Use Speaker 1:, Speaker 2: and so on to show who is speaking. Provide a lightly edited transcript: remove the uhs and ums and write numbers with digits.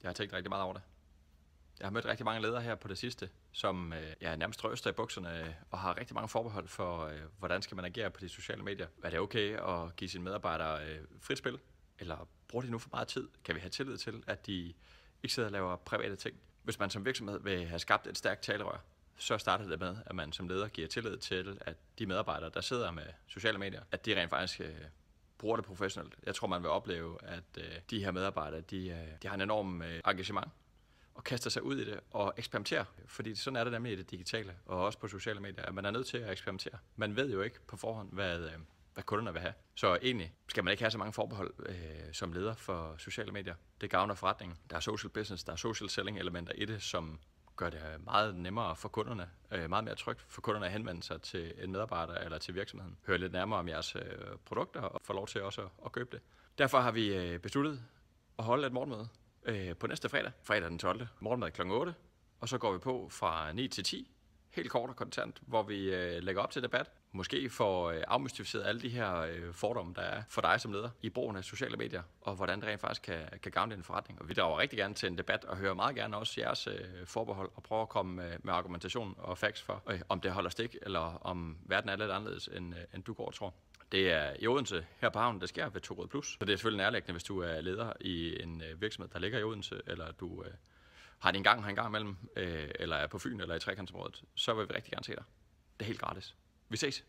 Speaker 1: Jeg har tænkt rigtig meget over det. Jeg har mødt rigtig mange ledere her på det sidste, som nærmest ryster i bukserne og har rigtig mange forbehold for, hvordan skal man agere på de sociale medier. Er det okay at give sine medarbejdere frit spil? Eller bruger de nu for meget tid? Kan vi have tillid til, at de ikke sidder og laver private ting? Hvis man som virksomhed vil have skabt et stærkt talerør, så starter det med, at man som leder giver tillid til, at de medarbejdere, der sidder med sociale medier, at de rent faktisk bruger det professionelt. Jeg tror, man vil opleve, at de her medarbejdere, de har en enorm engagement og kaster sig ud i det og eksperimenterer. Fordi sådan er det nemlig i det digitale, og også på sociale medier, at man er nødt til at eksperimentere. Man ved jo ikke på forhånd, hvad kunderne vil have. Så egentlig skal man ikke have så mange forbehold som leder for sociale medier. Det gavner forretningen. Der er social business, der er social selling elementer i det, som gør det meget nemmere for kunderne, meget mere trygt for kunderne at henvende sig til en medarbejder eller til virksomheden. Høre lidt nærmere om jeres produkter og få lov til også at købe det. Derfor har vi besluttet at holde et morgenmøde på næste fredag den 12. Morgenmad kl. 8, og så går vi på fra 9 til 10, helt kort og kontant, hvor vi lægger op til debat. Måske får afmystificeret alle de her fordomme, der er for dig som leder i brugen af sociale medier, og hvordan det rent faktisk kan gavne din forretning. Og vi drager rigtig gerne til en debat, og hører meget gerne også jeres forbehold, og prøver at komme med argumentation og facts for, om det holder stik, eller om verden er lidt anderledes, end du går og tror. Det er i Odense, her på havnen, det sker ved Torud Plus. Så det er selvfølgelig nærliggende, hvis du er leder i en virksomhed, der ligger i Odense, eller du har en gang imellem, eller er på Fyn, eller i Trekantsområdet, så vil vi rigtig gerne se dig. Det er helt gratis. Vi ses.